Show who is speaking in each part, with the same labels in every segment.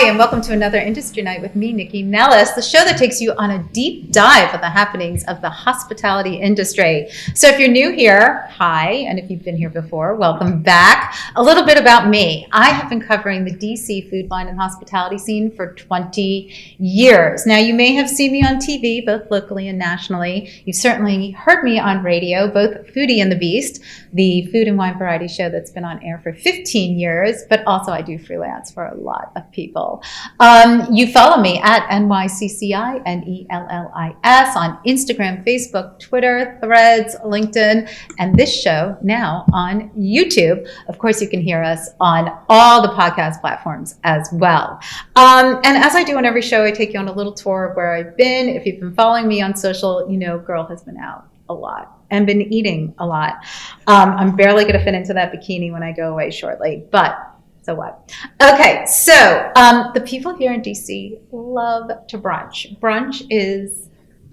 Speaker 1: and welcome to another Industry Night with me, Nycci Nellis, the show that takes you on a deep dive of the happenings of the hospitality industry. So if you're new here, hi, and if you've been here before, welcome back. A little bit about me. I have been covering the DC food, wine, and hospitality scene for 20 years. Now, you may have seen me on TV, both locally and nationally. You've certainly heard me on radio, both Foodie and the Beast, the food and wine variety show that's been on air for 15 years, but also I do freelance for a lot of people. You follow me at NYCCI, NELLIS on Instagram, Facebook, Twitter, Threads, LinkedIn, and this show now on YouTube. Of course, you can hear us on all the podcast platforms as well. And as I do on every show, I take you on a little tour of where I've been. If you've been following me on social, you know girl has been out a lot and been eating a lot. I'm barely going to fit into that bikini when I go away shortly, but so what? Okay, so the people here in DC love to brunch. Brunch is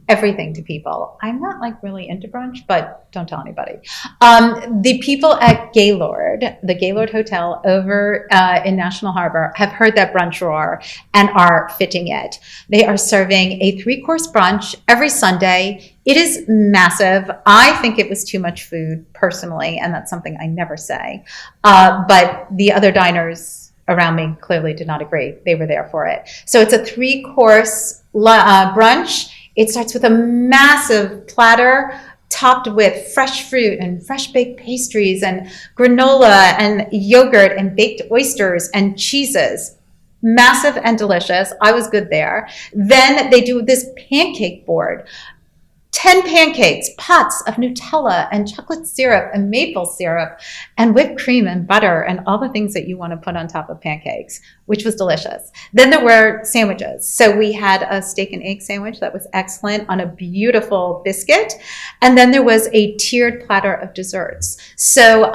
Speaker 1: everything to people. I'm not like really into brunch, but don't tell anybody. The people at Gaylord, the Gaylord Hotel over in National Harbor, have heard that brunch roar and are fitting it. They are serving a 3-course brunch every Sunday. It is massive. I think it was too much food personally, and that's something I never say. But the other diners around me clearly did not agree. They were there for it. So it's a 3-course brunch. It starts with a massive platter topped with fresh fruit and fresh baked pastries and granola and yogurt and baked oysters and cheeses. Massive and delicious. I was good there. Then they do this pancake board. 10 pancakes, pots of Nutella and chocolate syrup and maple syrup and whipped cream and butter and all the things that you want to put on top of pancakes, which was delicious. Then there were sandwiches. So we had a steak and egg sandwich that was excellent on a beautiful biscuit. And then there was a tiered platter of desserts. So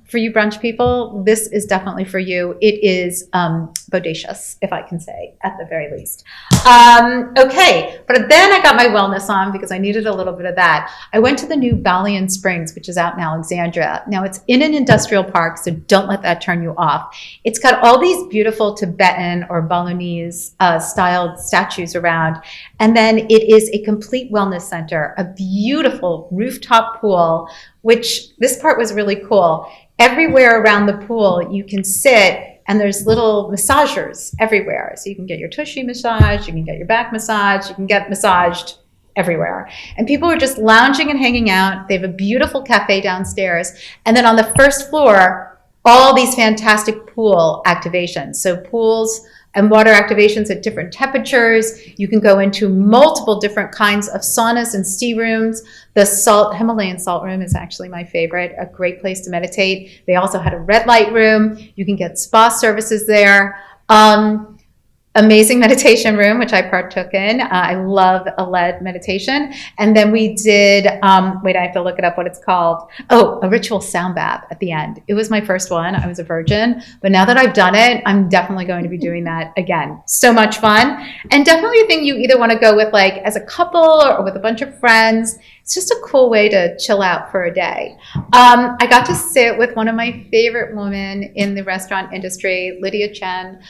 Speaker 1: for you brunch people, this is definitely for you. It is bodacious, if I can say, at the very least. Okay, but then I got my wellness on because I needed a little bit of that. I went to the new Bahrain Springs, which is out in Alexandria. Now it's in an industrial park, so don't let that turn you off. It's got all these beautiful Tibetan or Balinese styled statues around. And then it is a complete wellness center, a beautiful rooftop pool, which this part was really cool. Everywhere around the pool, you can sit and there's little massagers everywhere. So you can get your tushy massage, you can get your back massage, you can get massaged everywhere. And people are just lounging and hanging out. They have a beautiful cafe downstairs. And then on the first floor, all these fantastic pool activations. So pools and water activations at different temperatures. You can go into multiple different kinds of saunas and steam rooms. The Himalayan salt room is actually my favorite, a great place to meditate. They also had a red light room. You can get spa services there. Amazing meditation room, which I partook in. I love a lead meditation. And then we did, wait, I have to look it up what it's called. Oh, a ritual sound bath at the end. It was my first one. I was a virgin. But now that I've done it, I'm definitely going to be doing that again. So much fun. And definitely a thing you either want to go with like as a couple or with a bunch of friends. It's just a cool way to chill out for a day. I got to sit with one of my favorite women in the restaurant industry, Lydia Chen.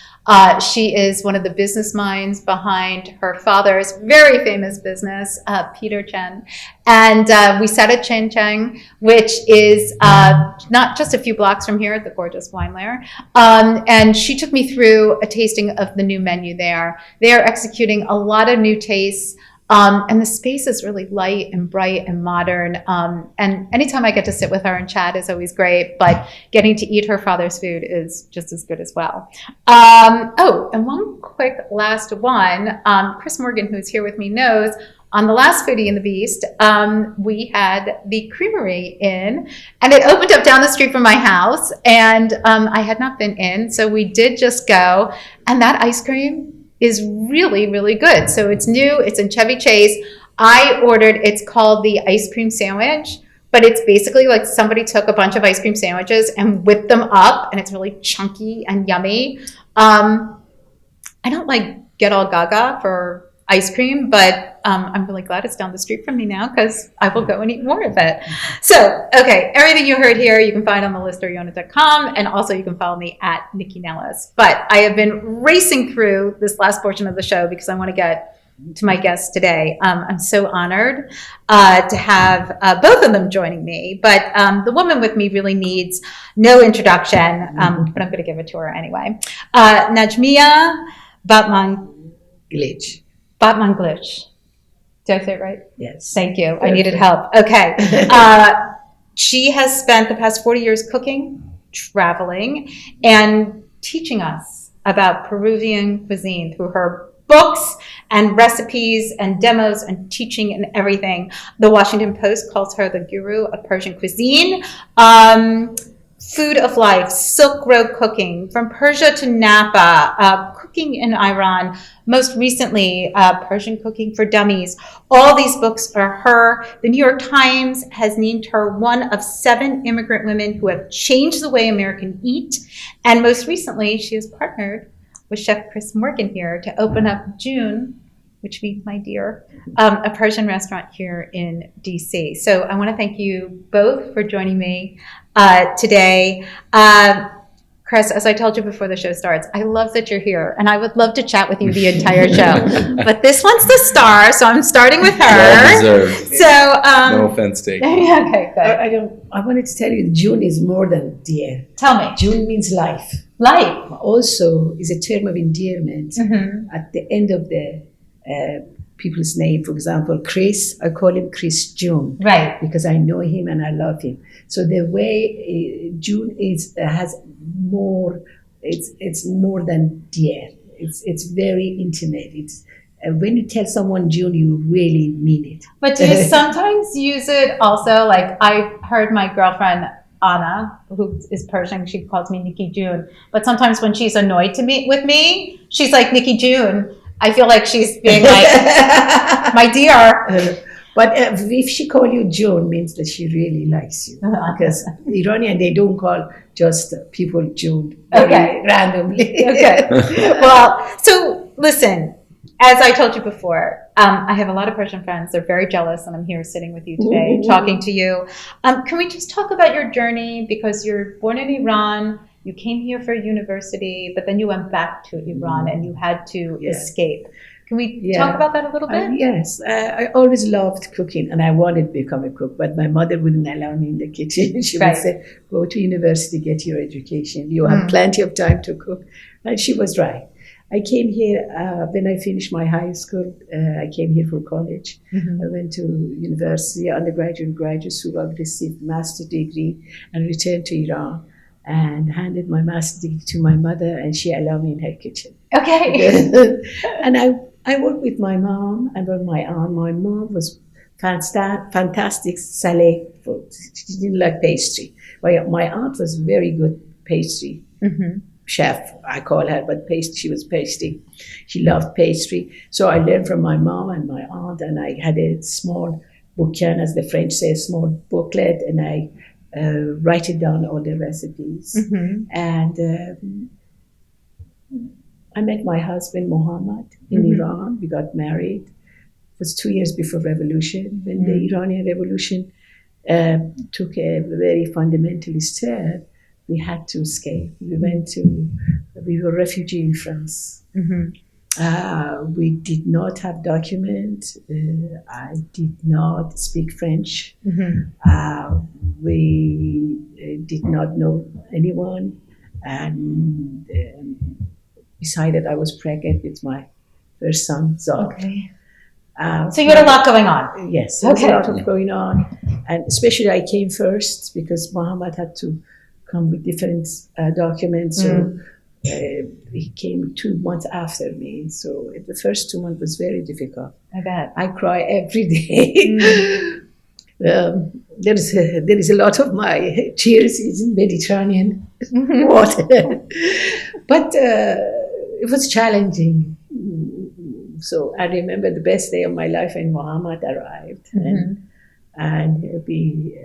Speaker 1: She is one of the business minds behind her father's very famous business, Peter Chen. And we sat at Chen Cheng, which is not just a few blocks from here at the gorgeous Wine Lair. And she took me through a tasting of the new menu there. They are executing a lot of new tastes. And the space is really light and bright and modern. And anytime I get to sit with her and chat is always great, but getting to eat her father's food is just as good as well. Oh, and one quick last one. Chris Morgan, who's here with me, knows on the last Foodie and the Beast, we had the Creamery in, and it opened up down the street from my house, and I had not been in, so we did just go, and that ice cream is really, really good. So it's new, it's in Chevy Chase. I ordered, it's called the ice cream sandwich, but it's basically like somebody took a bunch of ice cream sandwiches and whipped them up, and it's really chunky and yummy. I don't like get all gaga for ice cream, but I'm really glad it's down the street from me now because I will go and eat more of it. So, okay, everything you heard here you can find on thelisteryona.com, and also you can follow me at Nycci Nellis. But I have been racing through this last portion of the show because I want to get to my guests today. I'm so honored to have both of them joining me, but the woman with me really needs no introduction, but I'm going to give it to her anyway. Najmiya
Speaker 2: Glitch.
Speaker 1: Batmanglish. Did I say it right?
Speaker 2: Yes.
Speaker 1: Thank you. I needed help. Okay. She has spent the past 40 years cooking, traveling, and teaching us about Peruvian cuisine through her books and recipes and demos and teaching and everything. The Washington Post calls her the guru of Persian cuisine. Food of life, Silk Road cooking, from Persia to Napa, cooking in Iran, most recently Persian cooking for dummies. All these books are her. The New York Times has named her one of 7 immigrant women who have changed the way Americans eat. And most recently, she has partnered with Chef Chris Morgan here to open up June, which means my dear, a Persian restaurant here in DC. So I want to thank you both for joining me today. Chris, as I told you before the show starts, I love that you're here, and I would love to chat with you the entire show. But this one's the star, so I'm starting with her.
Speaker 3: Well deserved.
Speaker 1: So,
Speaker 3: no offense taken.
Speaker 1: Okay, good.
Speaker 2: I wanted to tell you, June is more than dear.
Speaker 1: Tell me.
Speaker 2: June means life.
Speaker 1: Life.
Speaker 2: Also is a term of endearment.
Speaker 1: Mm-hmm.
Speaker 2: At the end of the people's name, for example, Chris, I call him Chris June.
Speaker 1: Right.
Speaker 2: Because I know him and I love him. So the way June has more, it's more than dear. It's very intimate. It's when you tell someone June, you really mean it.
Speaker 1: But do you sometimes use it also? Like I heard my girlfriend Anna, who is Persian, she calls me Nycci June. But sometimes when she's annoyed with me, she's like Nycci June. I feel like she's being like, my dear.
Speaker 2: But if she call you June, means that she really likes you. Because Iranian, they don't call just people June randomly.
Speaker 1: Okay. Well, so listen, as I told you before, I have a lot of Persian friends. They're very jealous, and I'm here sitting with you today, talking to you. Can we just talk about your journey? Because you're born in Iran. You came here for university, but then you went back to Iran and you had to escape. Can we talk about that a little bit?
Speaker 2: Yes. I always loved cooking and I wanted to become a cook, but my mother wouldn't allow me in the kitchen. She would say, go to university, get your education. You have plenty of time to cook. And she was right. I came here when I finished my high school. I came here for college. I went to university, undergraduate and graduate school. I received master's degree and returned to Iran. And handed my master's degree to my mother, and she allowed me in her kitchen.
Speaker 1: Okay.
Speaker 2: And I worked with my mom and with my aunt. My mom was fantastic salé food. She didn't like pastry. My aunt was very good pastry chef, I call her, but she was pastry. She loved pastry. So I learned from my mom and my aunt, and I had a small bouquin, as the French say, a small booklet, and I write it down, all the recipes. And I met my husband Mohammed in Iran. We got married. It was 2 years before revolution. When the Iranian revolution took a very fundamentalist turn, we had to escape. We were refugee in France. We did not have document. I did not speak French. We did not know anyone, and decided I was pregnant with my first son, Zod.
Speaker 1: Okay. So you had a lot going on.
Speaker 2: Yes, there was a lot of going on, and especially I came first because Mohammed had to come with different documents. So he came 2 months after me. So the first 2 months was very difficult.
Speaker 1: I bet.
Speaker 2: I cry every day. There is a lot of my tears is in Mediterranean water, but it was challenging. So I remember the best day of my life when Mohammed arrived, and and we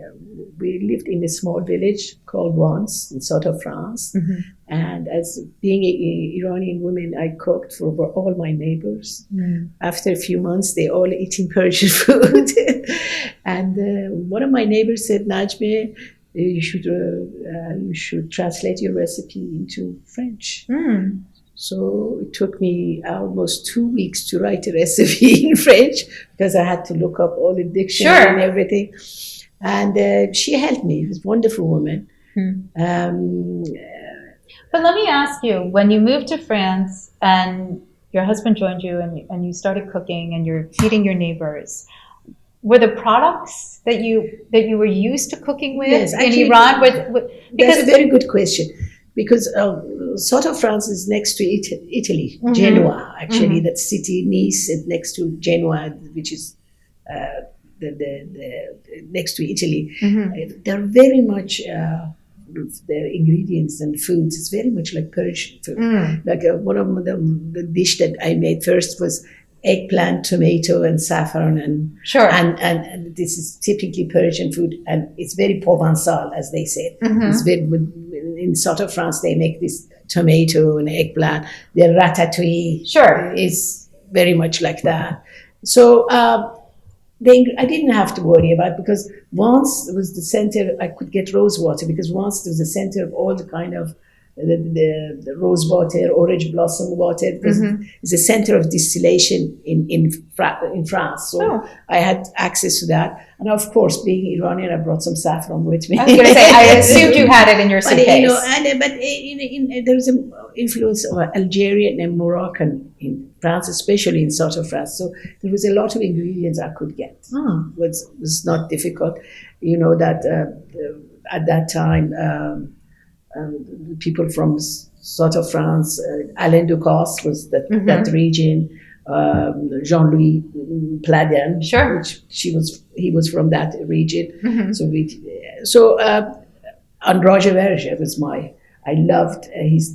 Speaker 2: lived in a small village called Vence in south of France.
Speaker 1: Mhm.
Speaker 2: And as being a Iranian woman, I cooked for all my neighbors.
Speaker 1: Mm.
Speaker 2: After a few months, they all eating Persian food. And one of my neighbors said, Najme, you should translate your recipe into French.
Speaker 1: Mm.
Speaker 2: So it took me almost 2 weeks to write a recipe in French because I had to look up all the dictionary
Speaker 1: Sure.
Speaker 2: and everything. And she helped me. She was a wonderful woman.
Speaker 1: Mm.
Speaker 2: Um,
Speaker 1: But let me ask you, when you moved to France and your husband joined you and you started cooking and you're feeding your neighbors, were the products that you were used to cooking with
Speaker 2: Yes,
Speaker 1: in
Speaker 2: actually,
Speaker 1: Iran?
Speaker 2: that's a very good question. Because south of France is next to Italy,
Speaker 1: Mhm.
Speaker 2: Genoa, actually,
Speaker 1: Mhm.
Speaker 2: that city, Nice, is next to Genoa, which is the next to Italy.
Speaker 1: Mhm.
Speaker 2: They're very much their ingredients and foods. It's very much like Persian food.
Speaker 1: Mm.
Speaker 2: Like one of the dish that I made first was eggplant, tomato, and saffron,
Speaker 1: Sure.
Speaker 2: and this is typically Persian food, and it's very Provençal, as they say.
Speaker 1: Mhm.
Speaker 2: It's very, in south of France, they make this tomato and eggplant. Their ratatouille
Speaker 1: Sure.
Speaker 2: is very much like that. So I didn't have to worry about it because once it was the center, I could get rose water because once it was the center of all the kind of the rose water, orange blossom water, because
Speaker 1: Mhm.
Speaker 2: it's a center of distillation in France. So
Speaker 1: Oh.
Speaker 2: I had access to that. And of course, being Iranian, I brought some saffron with me.
Speaker 1: I was going to say, I assumed you had it in your
Speaker 2: But
Speaker 1: suitcase.
Speaker 2: there was an influence of Algerian and Moroccan in France, especially in south of France. So there was a lot of ingredients I could get.
Speaker 1: Mm.
Speaker 2: Was not difficult. You know that at that time, people from south of France, Alain Ducasse was that region. Jean-Louis Pladien,
Speaker 1: Sure.
Speaker 2: which he was from that region.
Speaker 1: Mhm.
Speaker 2: And Roger Verger was I loved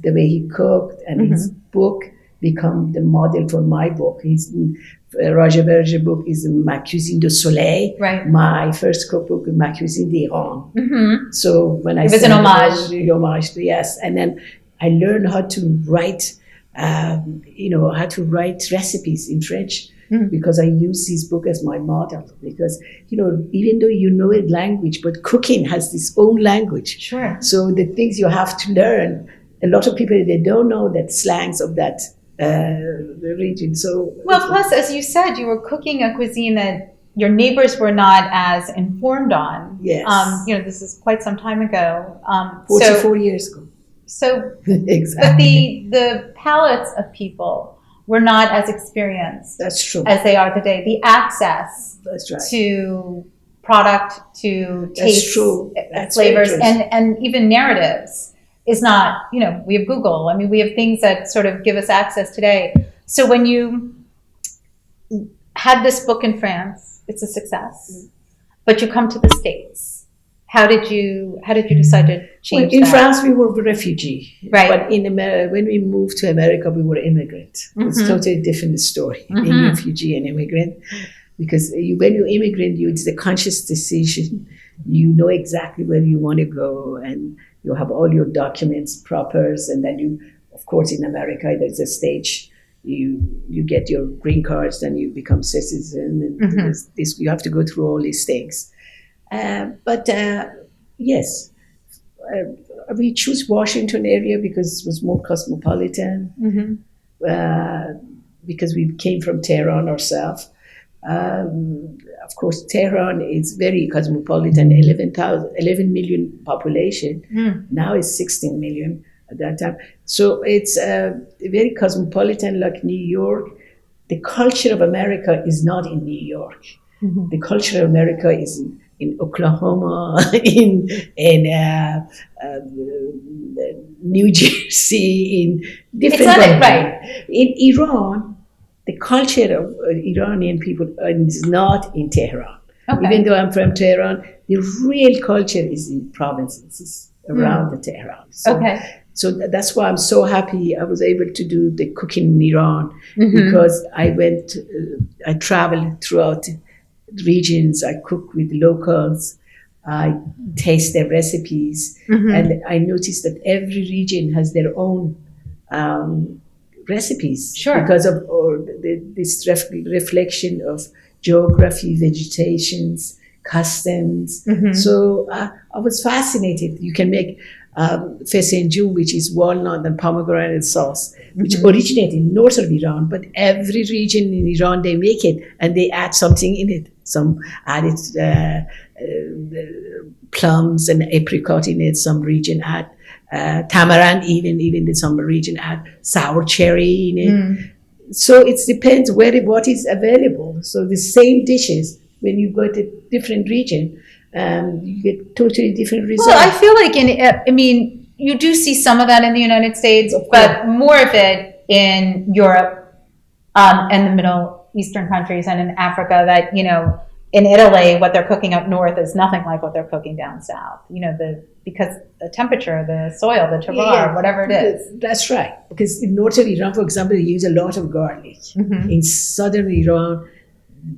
Speaker 2: the way he cooked, and his book become the model for my book. Roger Verger book is Ma Cuisine de Soleil.
Speaker 1: Right.
Speaker 2: My first cookbook, Ma Cuisine d'Iran.
Speaker 1: Mhm.
Speaker 2: So when I
Speaker 1: It was an homage.
Speaker 2: Homage, yes, and then I learned how to write. How to write recipes in French because I use his book as my model. Because even though you know a language, but cooking has its own language.
Speaker 1: Sure.
Speaker 2: So the things you have to learn, a lot of people they don't know that slangs of that region. So
Speaker 1: Well, plus, as you said, you were cooking a cuisine that your neighbors were not as informed on.
Speaker 2: Yes.
Speaker 1: This is quite some time ago.
Speaker 2: 44 years ago.
Speaker 1: So,
Speaker 2: Exactly.
Speaker 1: but the palates of people were not as experienced
Speaker 2: That's true.
Speaker 1: as they are today. The access
Speaker 2: That's right.
Speaker 1: to product, to taste,
Speaker 2: That's
Speaker 1: flavors,
Speaker 2: very true.
Speaker 1: and even narratives is not. We have Google. I mean, we have things that sort of give us access today. So when you had this book in France, it's a success, but you come to the States. How did you decide to change
Speaker 2: in
Speaker 1: that?
Speaker 2: France, we were refugee.
Speaker 1: Right.
Speaker 2: But when we moved to America, we were immigrant. It's a totally different story, being refugee and immigrant. Because when you immigrant, it's a conscious decision. You know exactly where you want to go, and you have all your documents, propers, and then of course, in America, there's a stage. You get your green cards, then you become citizen, and you have to go through all these things. Yes, we choose Washington area because it was more cosmopolitan. Because we came from Tehran ourselves. Of course, Tehran is very cosmopolitan, 11 million population. Now it's 16 million at that time. So it's very cosmopolitan, like New York. The culture of America is not in New York. The culture of America is in Oklahoma, in New Jersey, in different
Speaker 1: countries. Right.
Speaker 2: In Iran, the culture of Iranian people is not in Tehran.
Speaker 1: Okay.
Speaker 2: Even though I'm from Tehran, the real culture is in provinces around the Tehran. So that's why I'm so happy I was able to do the cooking in Iran because I traveled throughout regions. I cook with locals. I taste their recipes, and I noticed that every region has their own recipes because of this reflection of geography, vegetations, customs. So I was fascinated. You can make fesenjoon, which is walnut and pomegranate sauce, which originated in north of Iran, but every region in Iran, they make it and they add something in it. Some added plums and apricot in it. Some region add tamarind, even some region add sour cherry in it. So it depends what is available. So the same dishes, when you go to different region, you get totally different results.
Speaker 1: Well, I feel like you do see some of that in the United States, but more of it in Europe and the Middle Eastern countries and in Africa. That in Italy, what they're cooking up north is nothing like what they're cooking down south. Because the temperature, the soil, the terroir, whatever it is.
Speaker 2: That's right. Because in northern Iran, for example, they use a lot of garlic. In southern Iran,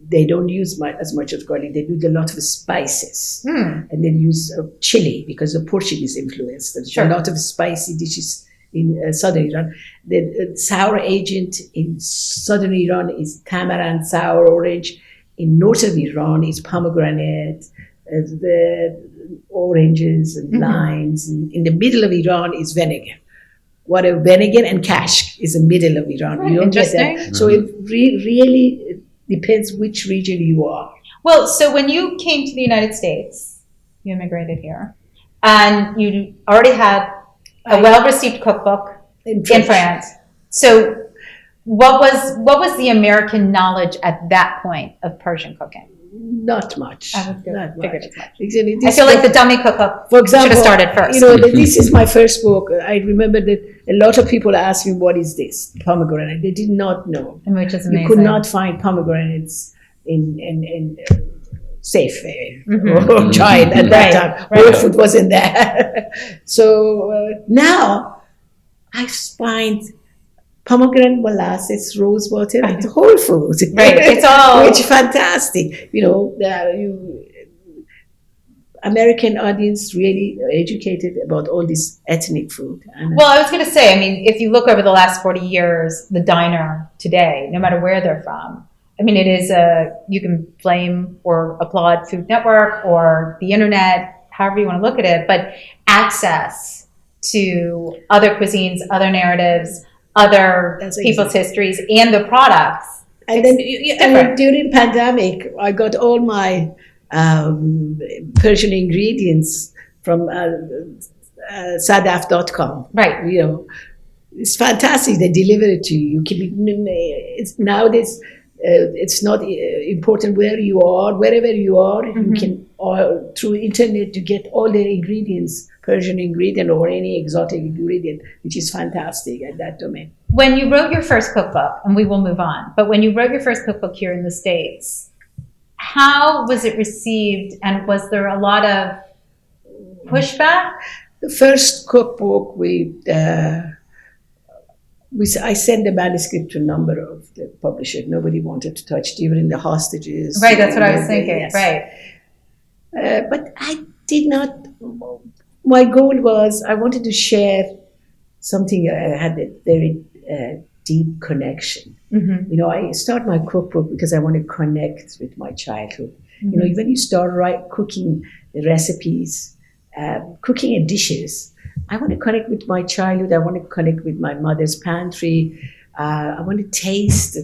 Speaker 2: they don't use as much of garlic. They use a lot of spices. And they use chili because of Portuguese influence. There's a lot of spicy dishes in southern Iran. The sour agent in southern Iran is tamarind, sour orange. In northern Iran, it's pomegranate, the oranges and limes. And in the middle of Iran is vinegar. Vinegar and kashk is the middle of Iran.
Speaker 1: Right,
Speaker 2: you don't get
Speaker 1: interesting.
Speaker 2: that. So it really depends which region you are.
Speaker 1: Well, so when you came to the United States, you immigrated here, and you already had a well-received cookbook in France. So what was the American knowledge at that point of Persian cooking?
Speaker 2: Not much.
Speaker 1: I figured as much.
Speaker 2: Exactly.
Speaker 1: I feel like the dummy cookbook
Speaker 2: for example,
Speaker 1: should have started first.
Speaker 2: This is my first book. I remember that a lot of people asked me, what is this? Pomegranate. They did not know.
Speaker 1: Which is amazing.
Speaker 2: You could not find pomegranates in Safeway or Giant at that time. Whole food wasn't there. So now I find pomegranate molasses, rose water, and Whole Foods.
Speaker 1: Right, it's all
Speaker 2: which is fantastic. American audience really educated about all this ethnic food.
Speaker 1: Well, I was going to say, if you look over the last 40 years, the diner today, no matter where they're from, it is you can blame or applaud Food Network or the internet, however you want to look at it, but access to other cuisines, other narratives, other people's histories, and the products.
Speaker 2: And then during pandemic, I got all my Persian ingredients from sadaf.com.
Speaker 1: Right.
Speaker 2: It's fantastic. They deliver it to you. Nowadays, it's not important where you are, wherever you are. You can, through internet, to get all the ingredients, Persian ingredient or any exotic ingredient, which is fantastic at that domain.
Speaker 1: When you wrote your first cookbook, and we will move on, but when you wrote your first cookbook here in the States, how was it received, and was there a lot of pushback?
Speaker 2: The first cookbook, I sent the manuscript to a number of the publishers. Nobody wanted to touch during the hostages.
Speaker 1: Right, that's what I was thinking.
Speaker 2: Yes.
Speaker 1: Right.
Speaker 2: But I did not. My goal was I wanted to share something. I had a very deep connection. I start my cookbook because I want to connect with my childhood. When you start cooking the recipes, cooking dishes, I want to connect with my childhood. I want to connect with my mother's pantry. I want to taste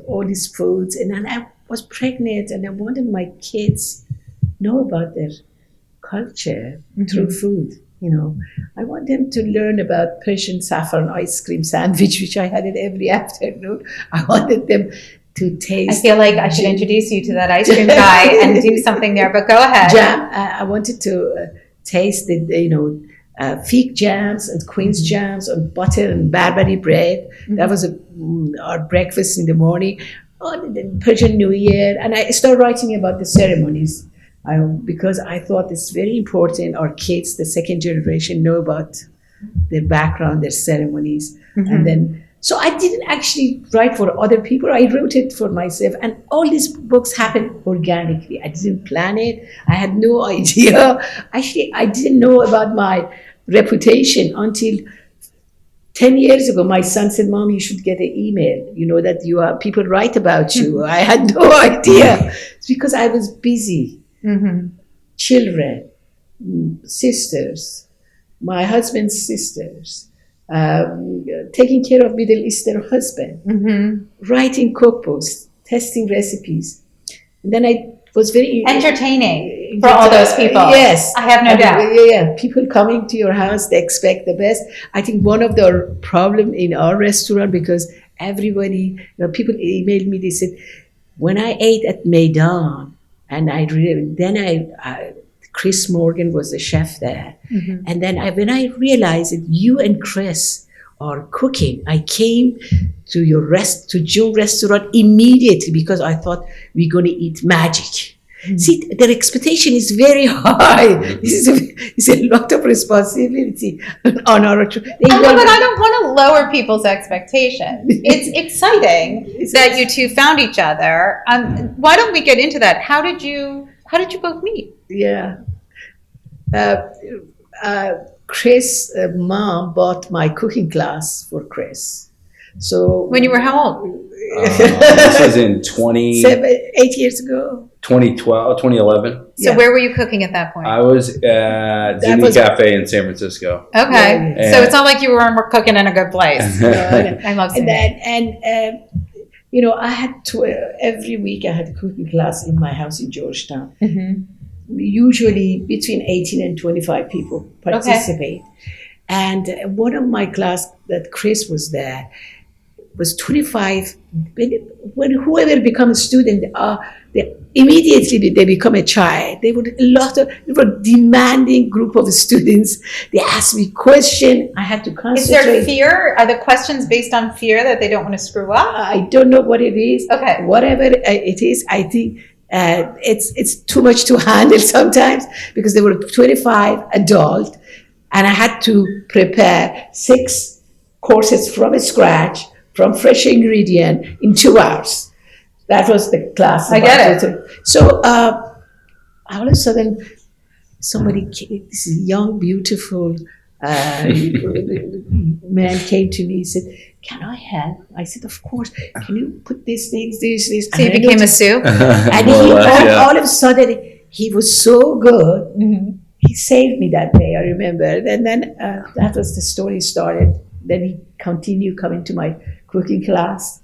Speaker 2: all these foods. And then I was pregnant, and I wanted my kids know about their culture through food. I want them to learn about Persian saffron ice cream sandwich, which I had it every afternoon. I wanted them to taste.
Speaker 1: I feel like I should introduce you to that ice cream guy and do something there, but go ahead.
Speaker 2: Jam. I wanted to taste the fig jams and quince jams on butter and Barbary bread. That was our breakfast in the morning. On the Persian New Year, and I started writing about the ceremonies. Because I thought it's very important our kids, the second generation, know about their background, their ceremonies. And then, So I didn't actually write for other people. I wrote it for myself. And all these books happened organically. I didn't plan it. I had no idea. Actually, I didn't know about my reputation until 10 years ago. My son said, Mom, you should get an email, that people write about you. I had no idea. It's because I was busy. Children, sisters, my husband's sisters, taking care of Middle Eastern husband, writing cookbooks, testing recipes. And then I was very
Speaker 1: entertaining for all those people.
Speaker 2: Yes,
Speaker 1: I have no doubt.
Speaker 2: Yeah, people coming to your house, they expect the best. I think one of the problem in our restaurant, because everybody, people emailed me. They said, when I ate at Maidan, and Chris Morgan was the chef there. And then when I realized that you and Chris are cooking, I came to Joe restaurant immediately because I thought we're going to eat magic. See, their expectation is very high. This is a lot of responsibility on our. But
Speaker 1: I don't want to lower people's expectations. It's exciting that you two found each other. Why don't we get into that? How did you both meet?
Speaker 2: Yeah. Chris' mom bought my cooking class for Chris. So
Speaker 1: when you were how old?
Speaker 3: This was in
Speaker 2: 8 years ago.
Speaker 3: 2011.
Speaker 1: So where were you cooking at that point?
Speaker 3: I was at Zuni Cafe in San Francisco.
Speaker 1: Okay.
Speaker 3: Yeah.
Speaker 1: So it's not like you were cooking in a good place. I love Zuni.
Speaker 2: I had every week I had a cooking class in my house in Georgetown. Usually between 18 and 25 people participate. And one of my class that Chris was there was 25. When whoever becomes a student, immediately they become a child. They were demanding group of students. They asked me questions. I had to concentrate.
Speaker 1: Is there fear? Are the questions based on fear that they don't want to screw up?
Speaker 2: I don't know what it is.
Speaker 1: Okay.
Speaker 2: Whatever it is, I think it's too much to handle sometimes because there were 25 adults and I had to prepare 6 courses from scratch, from fresh ingredient in 2 hours. That was the class.
Speaker 1: I get it.
Speaker 2: So all of a sudden, this young, beautiful man came to me and said, can I help? I said, of course. Can you put these things, this?
Speaker 1: So you became a soup?
Speaker 2: And all of a sudden, he was so good. He saved me that day, I remember. And then that was the story started. Then he continued coming to my cooking class,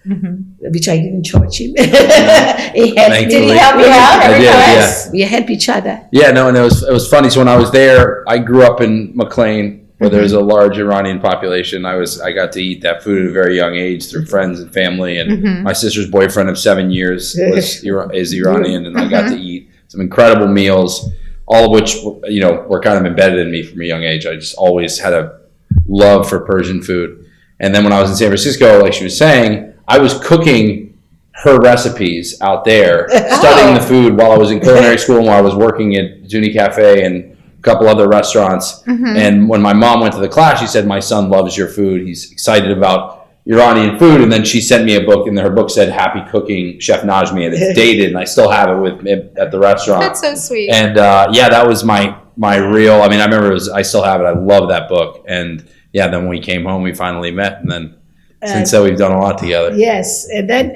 Speaker 2: which I didn't charge him. He helped me.
Speaker 1: Did he help you out every time?
Speaker 2: Yes, we help each other.
Speaker 3: Yeah, no, and it was funny. So when I was there, I grew up in McLean, where there's a large Iranian population. I got to eat that food at a very young age through friends and family. And my sister's boyfriend of 7 years is Iranian, and I got to eat some incredible meals, all of which were kind of embedded in me from a young age. I just always had a love for Persian food. And then when I was in San Francisco, like she was saying, I was cooking her recipes out there, studying the food while I was in culinary school and while I was working at Zuni Cafe and a couple other restaurants. And when my mom went to the class, she said, my son loves your food. He's excited about Iranian food. And then she sent me a book, and her book said Happy Cooking, Chef Najmi, and it's dated, and I still have it with me at the restaurant.
Speaker 1: That's so sweet.
Speaker 3: And that was my real, I remember I still have it. I love that book. And then when we came home, we finally met, and then since then we've done a lot together.
Speaker 2: Yes, and then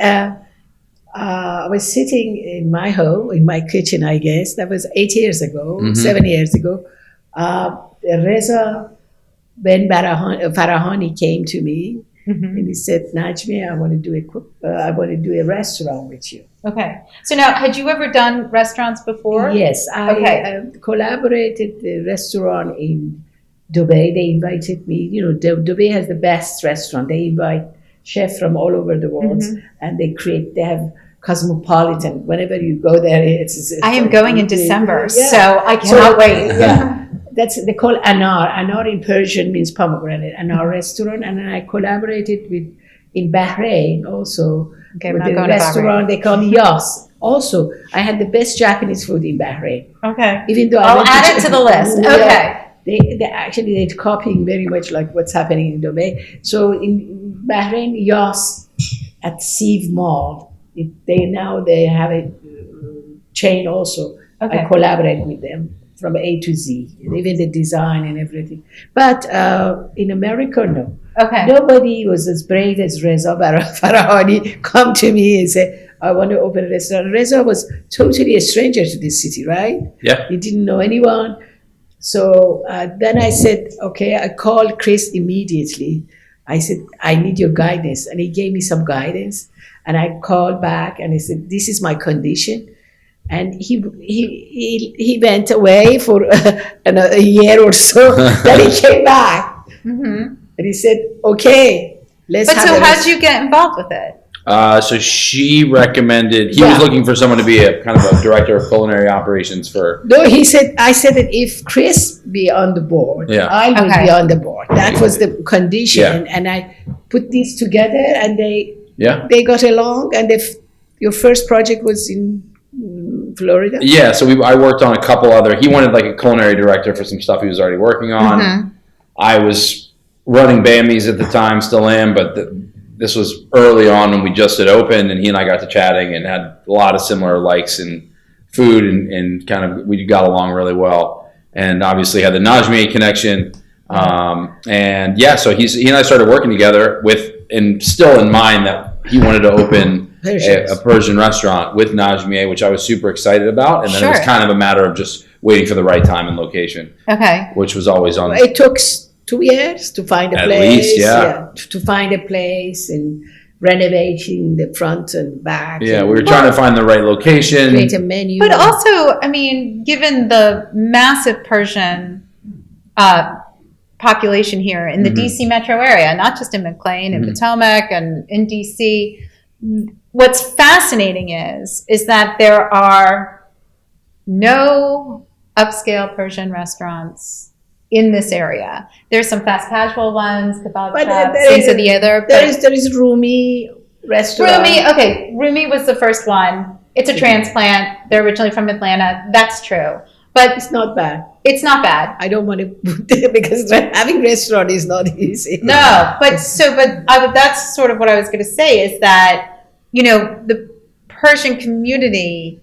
Speaker 2: I was sitting in my home, in my kitchen, I guess. That was 8 years ago, 7 years ago. Reza Ben Farahani came to me, and he said, Najmi, I want to do a restaurant with you.
Speaker 1: Okay. So now, had you ever done restaurants before?
Speaker 2: Yes, I collaborated the restaurant in Dubai. They invited me. Dubai has the best restaurant. They invite chefs from all over the world, and they have cosmopolitan. Whenever you go there,
Speaker 1: I am going in December, so I cannot wait.
Speaker 2: Yeah, they call anar. Anar in Persian means pomegranate. Anar restaurant, and then I collaborated in Bahrain also with the restaurant. They call Yas. Also, I had the best Japanese food in Bahrain.
Speaker 1: Okay.
Speaker 2: Even though
Speaker 1: I'll add it to the list. Okay.
Speaker 2: they're copying very much like what's happening in Dubai. So in Bahrain, Yas at Sieve Mall, they have a chain also.
Speaker 1: Okay.
Speaker 2: I collaborate with them from A to Z, even the design and everything. But in America, no.
Speaker 1: Okay.
Speaker 2: Nobody was as brave as Reza Farahani come to me and say, I want to open a restaurant. Reza was totally a stranger to this city, right?
Speaker 3: Yeah.
Speaker 2: He didn't know anyone. So then I said, okay, I called Chris immediately. I said, I need your guidance. And he gave me some guidance. And I called back and I said, this is my condition. And he went away for a year or so. Then he came back.
Speaker 1: Mm-hmm.
Speaker 2: And he said, okay, let's
Speaker 1: But
Speaker 2: have
Speaker 1: so
Speaker 2: a
Speaker 1: how did you get involved with it?
Speaker 3: So she recommended, he
Speaker 2: Yeah.
Speaker 3: was looking for someone to be a kind of a director of culinary operations for.
Speaker 2: No, I said that if Chris be on the board,
Speaker 3: Yeah.
Speaker 2: I will
Speaker 1: Okay.
Speaker 2: be on the board. That was the condition.
Speaker 3: Yeah.
Speaker 2: And I put these together and
Speaker 3: Yeah.
Speaker 2: they got along. And your first project was in Florida?
Speaker 3: Yeah, so I worked on a couple other. He wanted like a culinary director for some stuff he was already working on.
Speaker 1: Mhm.
Speaker 3: I was running Bambi's at the time, still am, but this was early on when we just had opened, and he and I got to chatting and had a lot of similar likes in food, and kind of we got along really well. And obviously had the Najmi connection. And yeah, so he and I started working together and still in mind that he wanted to open a Persian restaurant with Najmi, which I was super excited about. And then it was
Speaker 1: Sure.
Speaker 3: kind of a matter of just waiting for the right time and location,
Speaker 1: Okay.
Speaker 3: which was always on.
Speaker 2: It took 2 years to find a
Speaker 3: At
Speaker 2: place.
Speaker 3: least, yeah.
Speaker 2: To find a place and renovating the front and back.
Speaker 3: Yeah,
Speaker 2: and
Speaker 3: we were trying to find the right location.
Speaker 2: create a menu.
Speaker 1: But also, I mean, given the massive Persian population here in the
Speaker 3: Mhm.
Speaker 1: DC metro area, not just in McLean and
Speaker 3: Mhm.
Speaker 1: Potomac and in DC, what's fascinating is that there are no upscale Persian restaurants in this area. There's some fast casual ones, kebab
Speaker 2: But
Speaker 1: shops,
Speaker 2: there
Speaker 1: things
Speaker 2: is-
Speaker 1: of the other.
Speaker 2: there is Rumi restaurant.
Speaker 1: Rumi was the first one. It's a transplant. They're originally from Atlanta. That's true. But
Speaker 2: It's not bad.
Speaker 1: it's not bad.
Speaker 2: I don't want to put there because having restaurant is not easy.
Speaker 1: No, that's sort of what I was going to say is that, the Persian community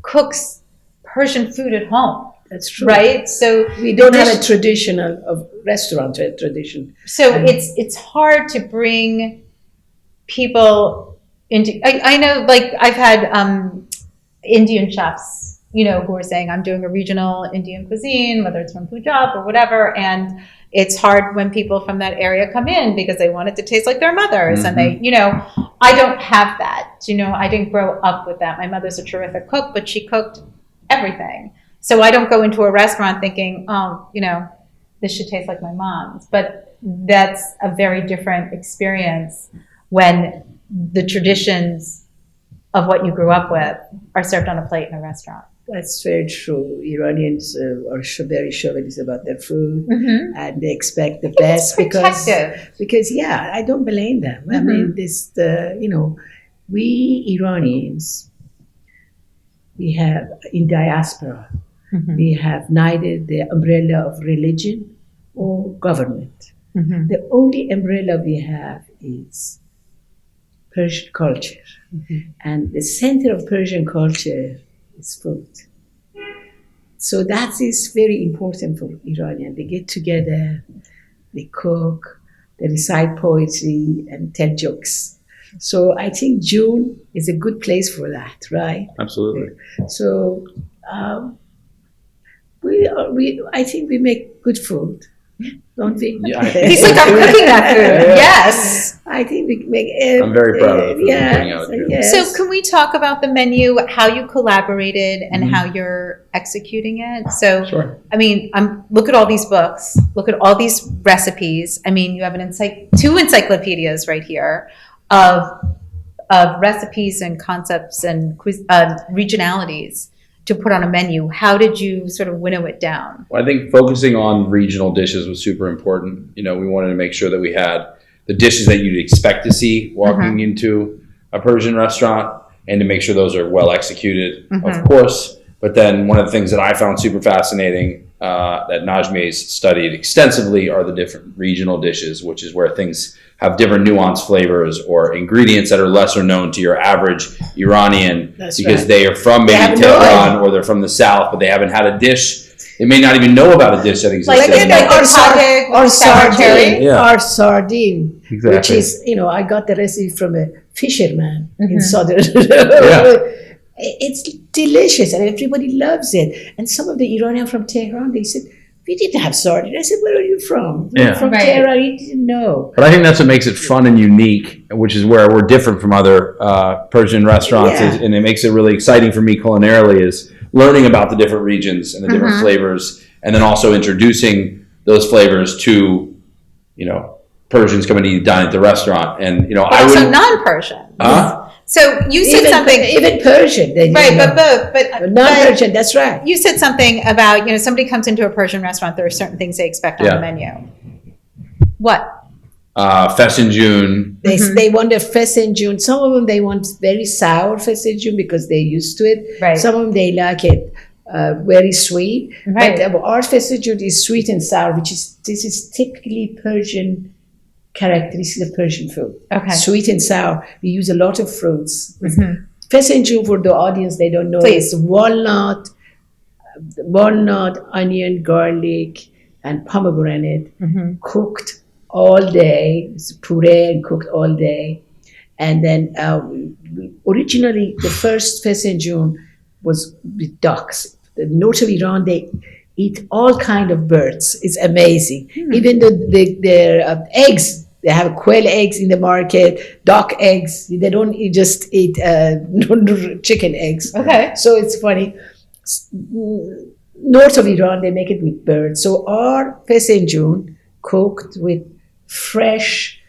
Speaker 1: cooks Persian food at home,
Speaker 2: That's true.
Speaker 1: right? So
Speaker 2: We don't have a traditional of restaurant tradition.
Speaker 1: So it's hard to bring people into. I know, like I've had Indian chefs, who are saying I'm doing a regional Indian cuisine, whether it's from Punjab or whatever, and it's hard when people from that area come in because they want it to taste like their mothers, and they, I don't have that. I didn't grow up with that. My mother's a terrific cook, but she cooked everything. So I don't go into a restaurant thinking, this should taste like my mom's. But that's a very different experience when the traditions of what you grew up with are served on a plate in a restaurant.
Speaker 2: That's very true. Iranians are very chauvinist about their food,
Speaker 1: Mm-hmm.
Speaker 2: and they expect the
Speaker 1: It's
Speaker 2: best
Speaker 1: protective.
Speaker 2: because I don't blame them. I mean, we Iranians, we have in diaspora,
Speaker 1: Mm-hmm.
Speaker 2: we have neither the umbrella of religion or government.
Speaker 1: Mm-hmm.
Speaker 2: The only umbrella we have is Persian culture.
Speaker 1: Mm-hmm.
Speaker 2: And the center of Persian culture is food. So that is very important for Iranian. They get together, they cook, they recite poetry and tell jokes. So I think June is a good place for that, right?
Speaker 3: Absolutely.
Speaker 2: So I think we make good food, don't we?
Speaker 3: Yeah.
Speaker 1: He's like, I'm cooking that food. Yes.
Speaker 2: I think we make.
Speaker 3: I'm very proud of the food we're putting out here.
Speaker 2: Yes.
Speaker 1: So can we talk about the menu, how you collaborated and
Speaker 3: Mhm.
Speaker 1: how you're executing it? So,
Speaker 3: Sure.
Speaker 1: I mean, look at all these books, look at all these recipes. I mean, you have two encyclopedias right here of recipes and concepts and regionalities to put on a menu. How did you sort of winnow it down?
Speaker 3: Well, I think focusing on regional dishes was super important. We wanted to make sure that we had the dishes that you'd expect to see walking into a Persian restaurant, and to make sure those are well executed, of course. But then one of the things that I found super fascinating that Najmi's studied extensively are the different regional dishes, which is where things have different nuanced flavors or ingredients that are lesser known to your average Iranian.
Speaker 2: That's
Speaker 3: because
Speaker 2: right.
Speaker 3: they are from maybe
Speaker 2: have no
Speaker 3: Tehran
Speaker 2: idea.
Speaker 3: or they're from the South, but they haven't had a dish. They may not even know about a dish that exists.
Speaker 1: Like
Speaker 3: anymore.
Speaker 1: or tajik
Speaker 2: Or
Speaker 1: with sour cherry.
Speaker 2: sardine,
Speaker 3: Yeah.
Speaker 2: or sardine,
Speaker 3: Exactly.
Speaker 2: which is, I got the recipe from a fisherman in southern. It's delicious and everybody loves it. And some of the Iranian from Tehran, they said, we didn't have sardine. I said, where are you from?
Speaker 3: Yeah.
Speaker 2: From
Speaker 1: Right.
Speaker 2: Tehran, you didn't know.
Speaker 3: But I think that's what makes it fun and unique, which is where we're different from other Persian restaurants,
Speaker 2: Yeah.
Speaker 3: and it makes it really exciting for me culinarily is learning about the different regions and the different flavors, and then also introducing those flavors to, Persians coming to dine at the restaurant. And I
Speaker 1: Also
Speaker 3: would
Speaker 1: non-Persian.
Speaker 3: Huh?
Speaker 1: So you said something.
Speaker 2: Even Persian. They
Speaker 1: Right,
Speaker 2: know.
Speaker 1: but both. But
Speaker 2: Non-Persian, that's right.
Speaker 1: you said something about, somebody comes into a Persian restaurant, there are certain things they expect on
Speaker 3: Yeah.
Speaker 1: the menu. What?
Speaker 3: Fessinjun.
Speaker 2: They want a Fessinjun. Some of them, they want very sour Fessinjun because they're used to it.
Speaker 1: Right.
Speaker 2: Some of them, they like it very sweet.
Speaker 1: Right.
Speaker 2: But our Fessinjun is sweet and sour, this is typically Persian characteristics of Persian food.
Speaker 1: Okay.
Speaker 2: Sweet and sour. We use a lot of fruits. Fessinjun, for the audience, they don't know,
Speaker 1: Please.
Speaker 2: is walnut, onion, garlic, and pomegranate cooked all day. It's puree and cooked all day. And then originally, the first Fessinjun was with ducks. The north of Iran, they eat all kind of birds. It's amazing. Even their eggs, they have quail eggs in the market, duck eggs. They don't just eat chicken eggs.
Speaker 1: Okay.
Speaker 2: So it's funny. North of Iran, they make it with birds. So our Fessinjun cooked with fresh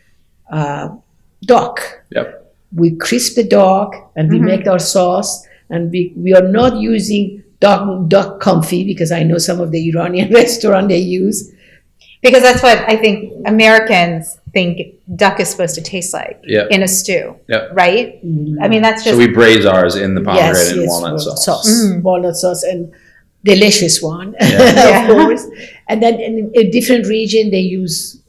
Speaker 2: duck.
Speaker 3: Yep.
Speaker 2: We crisp the duck and we make our sauce. And we are not using duck confit because I know some of the Iranian restaurant they use.
Speaker 1: Because that's what I think Americans think duck is supposed to taste like in a stew.
Speaker 3: Yep.
Speaker 1: Right? I mean, that's just.
Speaker 3: So we braise ours in the pomegranate and walnut sauce.
Speaker 2: Walnut sauce, and delicious one,
Speaker 1: Yeah.
Speaker 2: of course. And then in a different region, they use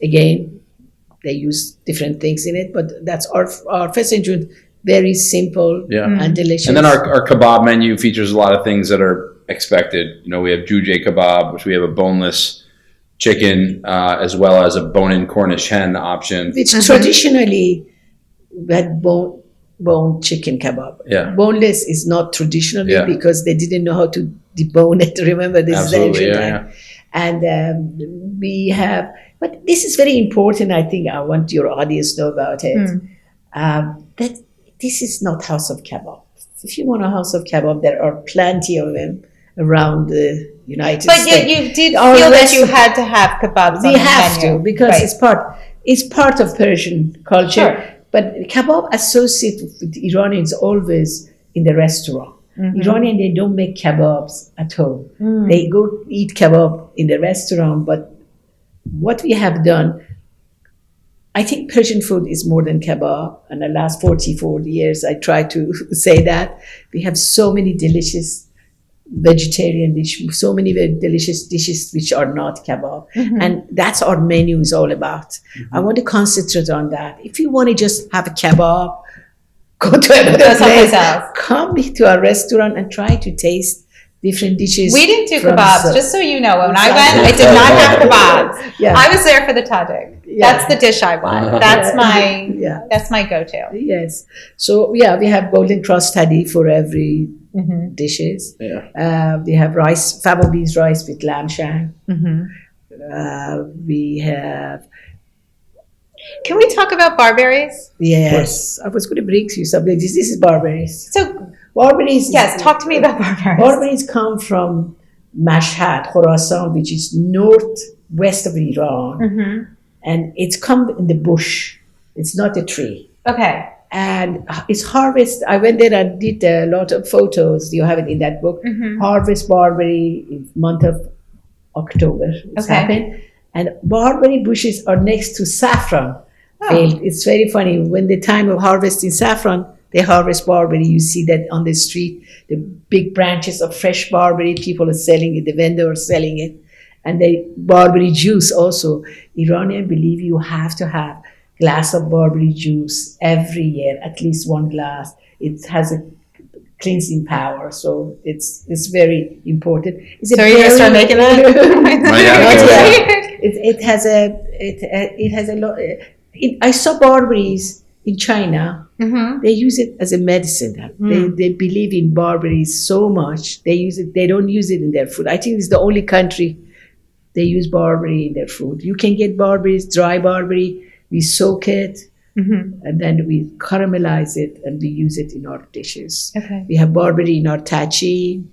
Speaker 2: different things in it, but that's our Fessinjun, very simple and delicious.
Speaker 3: And then our kebab menu features a lot of things that are expected. We have juje kebab, which we have a boneless chicken, as well as a bone-in Cornish hen option.
Speaker 2: Which traditionally we had bone chicken kebab.
Speaker 3: Yeah.
Speaker 2: Boneless is not traditionally because they didn't know how to debone it. Remember, this
Speaker 3: Absolutely,
Speaker 2: is ancient time. And we have, but this is very important. I think I want your audience to know about it. That this is not house of kebab. If you want a house of kebab, there are plenty of them around the United States.
Speaker 1: But yet you did feel that you had to have kebabs on the menu.
Speaker 2: We have to because it's part of Persian culture.
Speaker 1: Sure.
Speaker 2: But kebab associated with Iranians always in the restaurant. Iranian, they don't make kebabs at home. They go eat kebab in the restaurant. But what we have done, I think Persian food is more than kebab. And the last 44 years, I try to say that. We have so many delicious vegetarian dishes, so many very delicious dishes which are not kebab. And that's our menu is all about. I want to concentrate on that. If you want to just have a kebab, go to another place, come to our restaurant and try to taste different dishes.
Speaker 1: We didn't do kebabs, just so you know. When I went, I did not have kebabs. I was there for the tajik. That's the dish I want. That's my go-to.
Speaker 2: Yes. So we have Golden Cross taddy for every dishes. We have rice, fava beans rice with lamb shank. We have.
Speaker 1: Can we talk about barberries?
Speaker 2: Yes, I was going to bring you something. This is barberries.
Speaker 1: So
Speaker 2: barberries.
Speaker 1: Yes, talk to me about barberries.
Speaker 2: Barberries come from Mashhad, Khorasan, which is northwest of Iran, and it's come in the bush. It's not a tree.
Speaker 1: Okay.
Speaker 2: And it's harvest. I went there and did a lot of photos. You have it in that book. Harvest barberry in month of October. It's happened. And barberry bushes are next to saffron field. It's very funny. When the time of harvesting saffron, they harvest barberry. You see that on the street, the big branches of fresh barberry. People are selling it. The vendor are selling it. And the barberry juice also. Iranian believe you have to have glass of barberry juice every year, at least one glass. It has a cleansing power, so it's very important. It's
Speaker 1: So are you going to start making that?
Speaker 2: It has a lot. I saw barberries in China.
Speaker 1: Mm-hmm.
Speaker 2: They use it as a medicine. They believe in barberries so much. They use it. They don't use it in their food. I think it's the only country they use barberry in their food. You can get barberries, dry barberry. We soak it, and then we caramelize it, and we use it in our dishes.
Speaker 1: Okay.
Speaker 2: We have barberry in our tachi.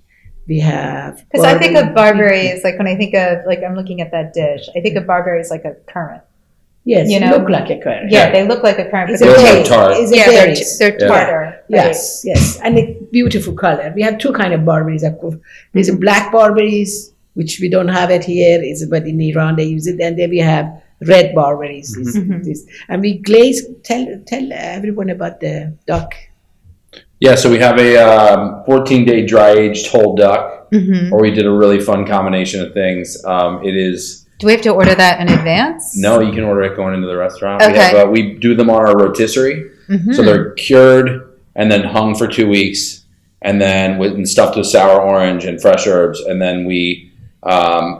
Speaker 2: We have...
Speaker 1: Because I think of barberry as like, when I think of, like, I'm looking at that dish, I think of barberry as like a currant.
Speaker 2: Yes,
Speaker 1: you
Speaker 2: they
Speaker 1: know?
Speaker 2: look like a currant.
Speaker 1: Yeah, they look like a currant, but
Speaker 2: It's a
Speaker 1: they're
Speaker 2: berry.
Speaker 3: tart.
Speaker 2: It's a
Speaker 1: Yeah,
Speaker 2: berry.
Speaker 1: they're tartar.
Speaker 2: Yes, yes. And a beautiful color. We have two kind of barberries. There's a black barberries, which we don't have it here, but in Iran they use it. And then we have red barberries. And we glaze, tell everyone about the duck.
Speaker 3: Yeah, so we have a 14-day dry-aged whole duck, or we did a really fun combination of things. It is...
Speaker 1: Do we have to order that in advance?
Speaker 3: No, you can order it going into the restaurant.
Speaker 1: Okay.
Speaker 3: We do them on our rotisserie. So they're cured and then hung for 2 weeks, and then and stuffed with sour orange and fresh herbs. And then we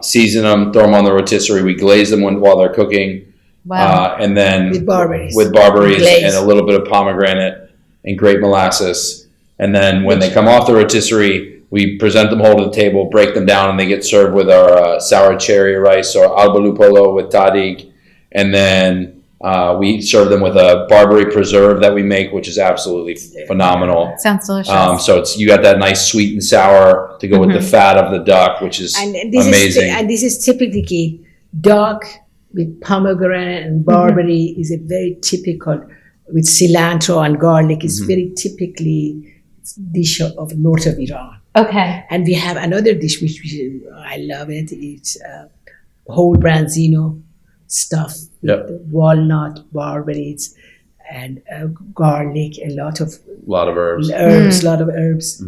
Speaker 3: season them, throw them on the rotisserie. We glaze them while they're cooking.
Speaker 1: Wow.
Speaker 3: And then
Speaker 2: With barberries.
Speaker 3: And a little bit of pomegranate and grape molasses. And then when they come off the rotisserie, we present them whole to the table, break them down, and they get served with our sour cherry rice or albalu polo with tahdig. And then we serve them with a barberry preserve that we make, which is absolutely phenomenal.
Speaker 1: Sounds delicious.
Speaker 3: So you got that nice sweet and sour to go with the fat of the duck, which is amazing.
Speaker 2: And this is typically duck with pomegranate and barberry is a very typical, with cilantro and garlic, is very typically dish of north of Iran.
Speaker 1: Okay.
Speaker 2: And we have another dish which I love it. It's whole branzino stuff with walnut, barberries, and garlic, a lot of
Speaker 3: herbs.
Speaker 2: Lot of herbs.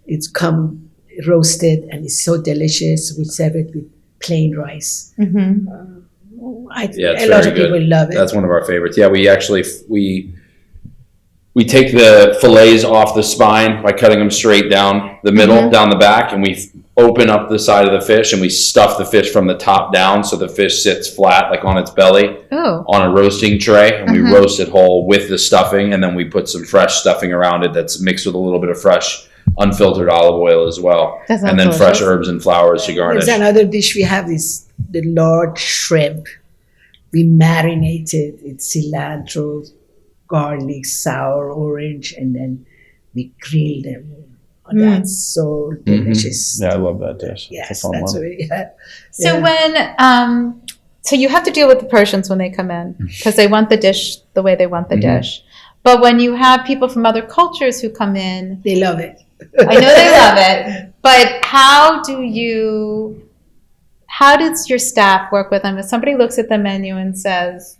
Speaker 2: It's come roasted and it's so delicious. We serve it with plain rice.
Speaker 3: It's
Speaker 2: a lot of people love it.
Speaker 3: That's one of our favorites. Yeah, we actually we take the fillets off the spine by cutting them straight down the middle, down the back, and we open up the side of the fish and we stuff the fish from the top down so the fish sits flat, like on its belly, on a roasting tray, and we roast it whole with the stuffing, and then we put some fresh stuffing around it that's mixed with a little bit of fresh unfiltered olive oil as well, and then fresh herbs and flowers to garnish.
Speaker 2: There's another dish we have, is the large shrimp. We marinate it with cilantro, garlic, sour orange, and then we grill them. That's so delicious.
Speaker 4: Yeah, I love that dish.
Speaker 2: Yes,
Speaker 4: it's a fun
Speaker 2: that's
Speaker 4: one.
Speaker 1: So when so you have to deal with the Persians when they come in because they want the dish the way they want the dish. But when you have people from other cultures who come in,
Speaker 2: they love it.
Speaker 1: I know they love it. But how does your staff work with them? If somebody looks at the menu and says,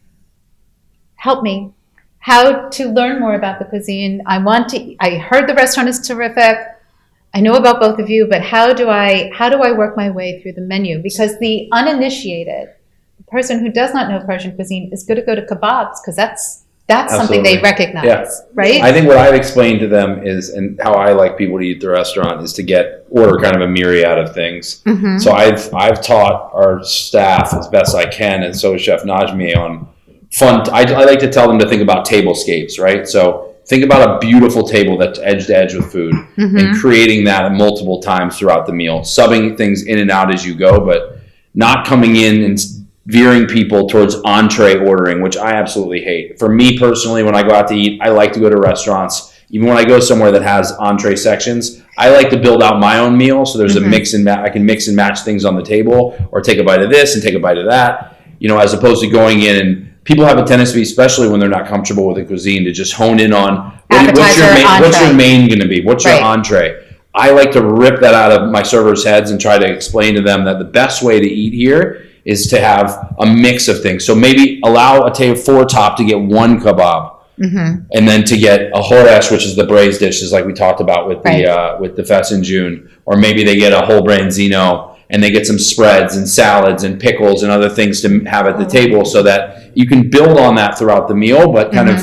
Speaker 1: "Help me," how to learn more about the cuisine? I heard the restaurant is terrific. I know about both of you, but how do I work my way through the menu? Because the uninitiated, the person who does not know Persian cuisine, is going to go to kebabs because that's something they recognize, right?
Speaker 3: I think what I've explained to them is, and how I like people to eat at the restaurant, is to order kind of a myriad of things. So I've taught our staff as best I can, and so is Chef Najmi, on fun. I like to tell them to think about tablescapes, right? So think about a beautiful table that's edge to edge with food, and creating that multiple times throughout the meal, subbing things in and out as you go, but not coming in and veering people towards entree ordering, which I absolutely hate. For me personally, when I go out to eat, I like to go to restaurants. Even when I go somewhere that has entree sections, I like to build out my own meal. So there's a mix and I can mix and match things on the table, or take a bite of this and take a bite of that, as opposed to going in, and people have a tendency, especially when they're not comfortable with the cuisine, to just hone in on what's your main going to be? What's your entree? I like to rip that out of my servers' heads and try to explain to them that the best way to eat here is to have a mix of things. So maybe allow a four-top to get one kebab, and then to get a horesh, which is the braised dishes like we talked about with the fest in June, or maybe they get a whole branzino and they get some spreads and salads and pickles and other things to have at the table, so that you can build on that throughout the meal, but kind of,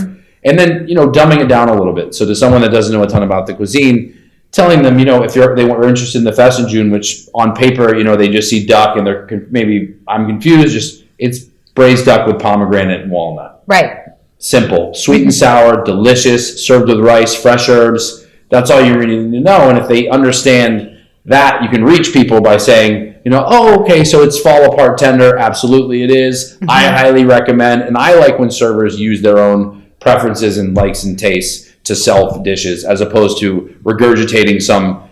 Speaker 3: and then, dumbing it down a little bit. So to someone that doesn't know a ton about the cuisine, telling them, if they were interested in the Fessenden, which on paper, they just see duck and they're maybe, I'm confused, just it's braised duck with pomegranate and walnut.
Speaker 1: Right.
Speaker 3: Simple, sweet and sour, delicious, served with rice, fresh herbs. That's all you really need to know. And if they understand that, you can reach people by saying, okay, so it's fall apart tender. Absolutely it is. I highly recommend. And I like when servers use their own preferences and likes and tastes to sell dishes, as opposed to regurgitating some,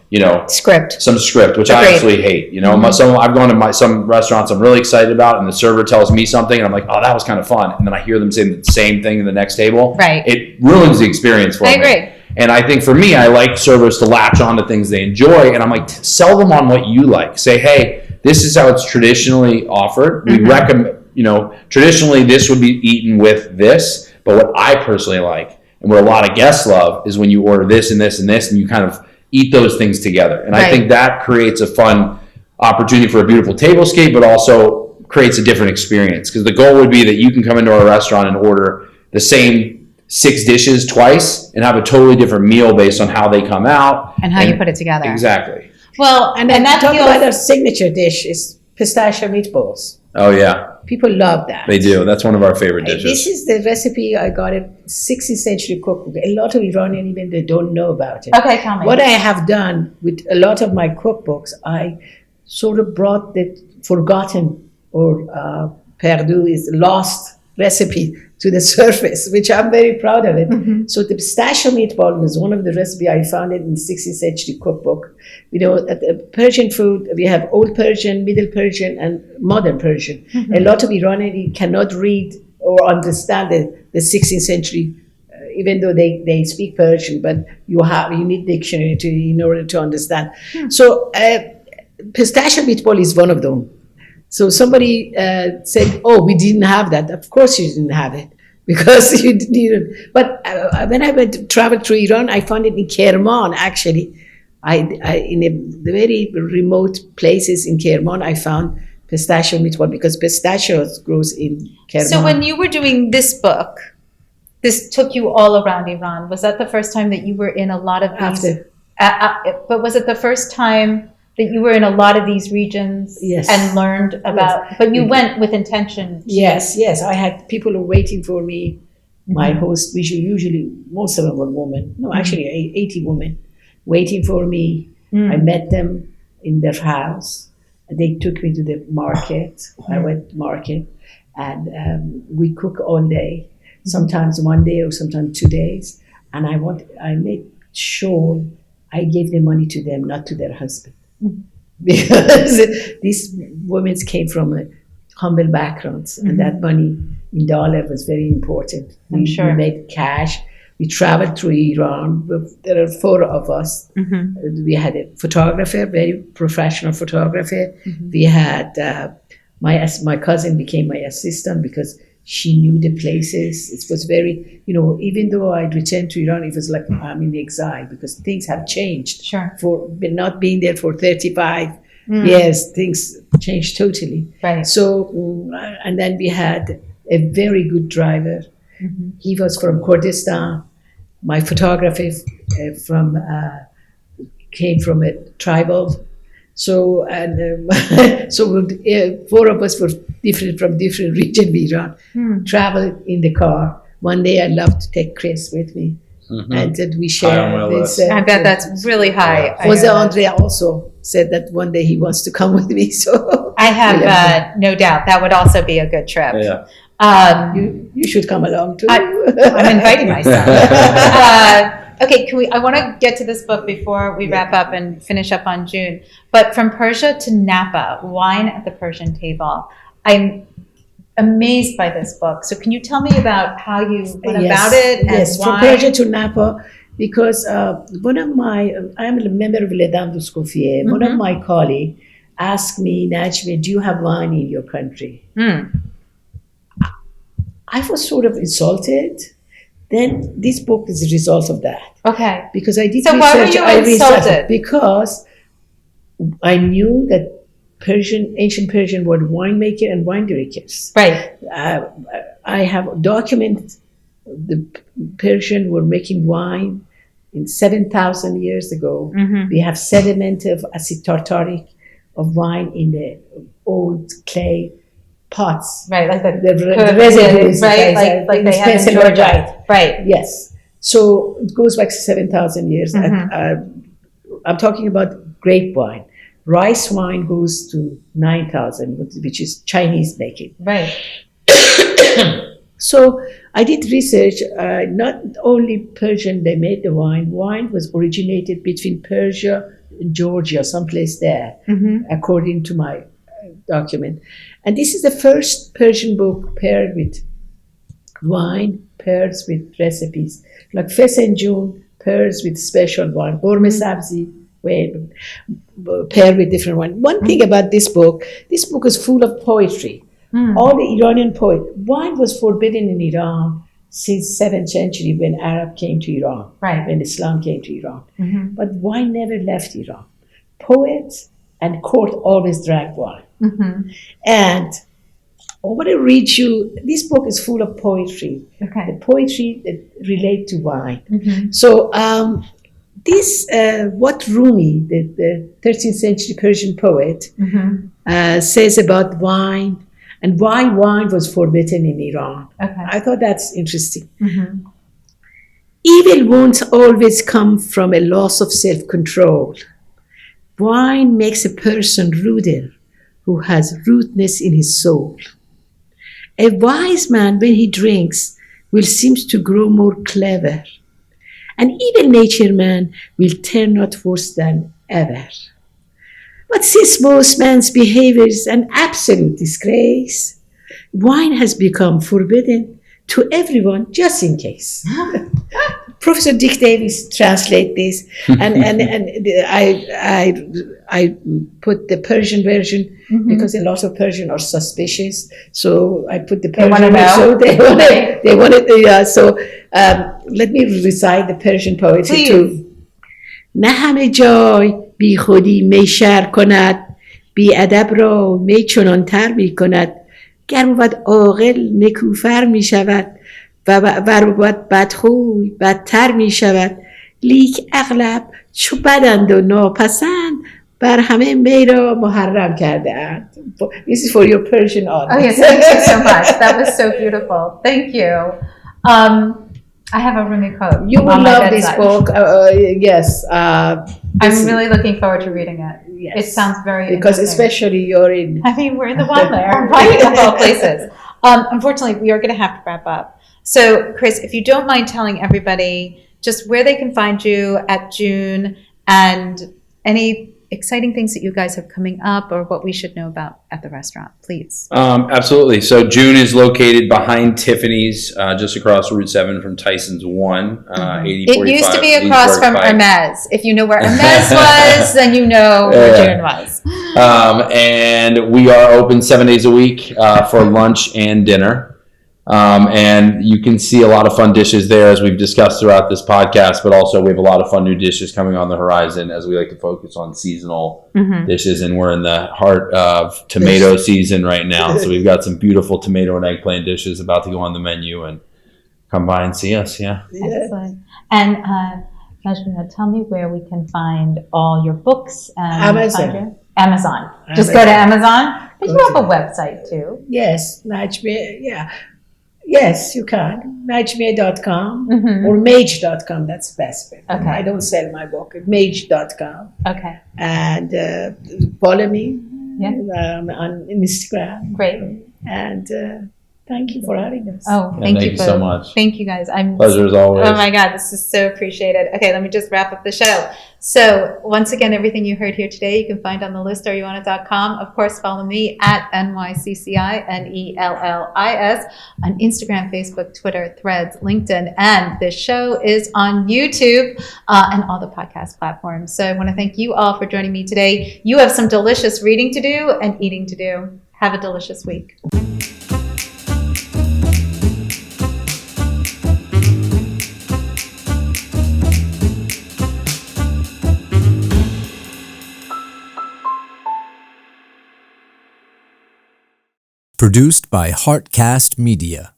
Speaker 3: script, which I absolutely hate. I've gone to some restaurants I'm really excited about, and the server tells me something, and I'm like, oh, that was kind of fun. And then I hear them saying the same thing in the next table.
Speaker 1: Right.
Speaker 3: It ruins the experience for me.
Speaker 1: I agree.
Speaker 3: And I think for me, I like servers to latch on to things they enjoy. And I'm like, sell them on what you like. Say, hey, this is how it's traditionally offered. We recommend, traditionally this would be eaten with this. But what I personally like, and what a lot of guests love, is when you order this and this and this, and you kind of eat those things together. And I think that creates a fun opportunity for a beautiful tablescape, but also creates a different experience. Because the goal would be that you can come into our restaurant and order the same 6 dishes twice and have a totally different meal based on how they come out.
Speaker 1: And how you put it together.
Speaker 3: Exactly.
Speaker 1: Well,
Speaker 2: and that talk about our signature dish is pistachio meatballs.
Speaker 3: Oh, yeah.
Speaker 2: People love that.
Speaker 3: They do. That's one of our favorite dishes.
Speaker 2: This is the recipe I got at 16th century cookbook. A lot of Iranian, even they don't know about it.
Speaker 1: Okay, tell me.
Speaker 2: What I have done with a lot of my cookbooks, I sort of brought the forgotten or perdu is lost recipe to the surface, which I'm very proud of it. So the pistachio meatball was one of the recipes I found it in the 16th century cookbook. At the Persian food, we have Old Persian, Middle Persian, and Modern Persian. A lot of Iranians cannot read or understand the 16th century, even though they speak Persian, but you need dictionary in order to understand. So pistachio meatball is one of them. So somebody said, oh, we didn't have that. Of course you didn't have it, because you didn't. But when I went to travel through Iran, I found it in Kerman, actually. In the very remote places in Kerman, I found pistachio meatball, because pistachios grows in Kerman.
Speaker 1: So when you were doing this book, this took you all around Iran. Was that the first time that you were in a lot of these? But was it the first time that you were in a lot of these regions and learned about, but you went with intention?
Speaker 2: Yes. I had people who were waiting for me. My host, usually most of them were women. No, actually 80 women waiting for me. I met them in their house. They took me to the market. I went to market, and we cook all day, sometimes one day or sometimes 2 days. And I made sure I gave the money to them, not to their husband. Because these women came from humble backgrounds, and that money in dollar was very important. We made cash. We traveled through Iran. There are 4 of us. We had a photographer, very professional photographer. We had my cousin became my assistant, because she knew the places. It was very, even though I returned to Iran, it was like I'm in exile, because things have changed. For not being there for 35 years, things changed totally.
Speaker 1: Right.
Speaker 2: So, and then we had a very good driver. He was from Kurdistan. My photographer came from a tribal. So, and 4 of us were from different regions of Iran. Traveled in the car. One day I loved to take Chris with me. And that we shared this.
Speaker 1: I bet that's really high.
Speaker 2: Jose Andrea also said that one day he wants to come with me. So
Speaker 1: I have no doubt that would also be a good trip.
Speaker 3: Yeah.
Speaker 2: You should come along too.
Speaker 1: I'm inviting myself. Okay, I want to get to this book before we wrap up and finish up on June. But from Persia to Napa, wine at the Persian table. I'm amazed by this book. So can you tell me about how you went about it?
Speaker 2: Yes, from Persia to Napa, because one of my, I'm a member of Les Dames du Scoffier. One of my colleagues asked me, Nycci, do you have wine in your country? I was sort of insulted. Then this book is a result of that.
Speaker 1: Okay.
Speaker 2: Because I did
Speaker 1: research. So why were you insulted?
Speaker 2: Because I knew that ancient Persian were winemaker and wine drinkers.
Speaker 1: Right.
Speaker 2: I have documented the Persian were making wine in 7,000 years ago.
Speaker 1: Mm-hmm.
Speaker 2: We have sediment of acid tartaric of wine in the old clay pots.
Speaker 1: Right, like the
Speaker 2: residues,
Speaker 1: right? Like they have in Georgia. Right.
Speaker 2: Yes. So it goes back 7,000 years.
Speaker 1: Mm-hmm.
Speaker 2: I'm talking about grape wine. Rice wine goes to 9,000, which is Chinese making.
Speaker 1: Right.
Speaker 2: So I did research. Not only Persian they made the wine. Wine was originated between Persia and Georgia, someplace there, according to my document. And this is the first Persian book paired with wine, paired with recipes. Like Fesenjun paired with special wine. Gorme sabzi paired with different wine. One thing about this book is full of poetry. All the Iranian wine was forbidden in Iran since 7th century when Arab came to Iran,
Speaker 1: right?
Speaker 2: When Islam came to Iran. But wine never left Iran. Poets and court always drank wine. And I want to read you, this book is full of poetry.
Speaker 1: Okay.
Speaker 2: The poetry that relate to wine. So this, what Rumi, the 13th century Persian poet, says about wine, and why wine was forbidden in Iran.
Speaker 1: Okay.
Speaker 2: I thought that's interesting. Evil won't always come from a loss of self-control. Wine makes a person ruder who has rudeness in his soul. A wise man, when he drinks, will seem to grow more clever. An evil-natured man will turn out worse than ever. But since most man's behavior is an absolute disgrace, wine has become forbidden to everyone just in case. Professor Dick Davis translate this, and I put the Persian version because a lot of Persian are suspicious. So I put the Persian version. So they wanted the so let me recite the Persian poetry too. نه همه جای بی خودی می شر کند بی ادب را می چنانتر می کند گر بود عاقل نکوفر می شود و بود بدخوی بدتر می شود لیک اغلب چو بدند و ناپسند بر همه می را محرم کرده اند. This is for your Persian audience.
Speaker 1: Oh yes, thank you so much. That was so beautiful. Thank you. I have a Rumi quote.
Speaker 2: You will love this book. Yes.
Speaker 1: I'm really looking forward to reading it.
Speaker 2: Yes.
Speaker 1: It sounds very
Speaker 2: because
Speaker 1: interesting.
Speaker 2: Especially you're in.
Speaker 1: I mean, we're in the one there, right? Of all places. Unfortunately, we are going to have to wrap up. So, Chris, if you don't mind telling everybody just where they can find you at June and any exciting things that you guys have coming up or what we should know about at the restaurant, please.
Speaker 3: Absolutely. So June is located behind Tiffany's, just across Route 7 from Tyson's 1, 8045.
Speaker 1: It used to be across from Hermes. If you know where Hermes was, then you know where June was.
Speaker 3: And we are open 7 days a week for lunch and dinner. And you can see a lot of fun dishes there as we've discussed throughout this podcast, but also we have a lot of fun new dishes coming on the horizon as we like to focus on seasonal dishes. And we're in the heart of tomato season right now. So we've got some beautiful tomato and eggplant dishes about to go on the menu, and come by and see us. Yeah.
Speaker 1: Excellent. And Majnuna, tell me where we can find all your books.
Speaker 2: Amazon.
Speaker 1: Amazon. Just go to Amazon. But you have a website too.
Speaker 2: Yes, Nycci, yeah. Yes, you can. Nycci.com or mage.com. That's the best way.
Speaker 1: Okay.
Speaker 2: I don't sell my book. Mage.com.
Speaker 1: Okay.
Speaker 2: And follow me on Instagram.
Speaker 1: Great.
Speaker 2: And thank you for having us.
Speaker 1: Oh, thank you
Speaker 3: so much.
Speaker 1: Thank you guys.
Speaker 3: Pleasure as always.
Speaker 1: Oh my God, this is so appreciated. Okay, let me just wrap up the show. So once again, everything you heard here today, you can find on thelist.com. Of course, follow me at NYCCINELLIS on Instagram, Facebook, Twitter, Threads, LinkedIn, and this show is on YouTube and all the podcast platforms. So I want to thank you all for joining me today. You have some delicious reading to do and eating to do. Have a delicious week.
Speaker 4: Produced by Heartcast Media.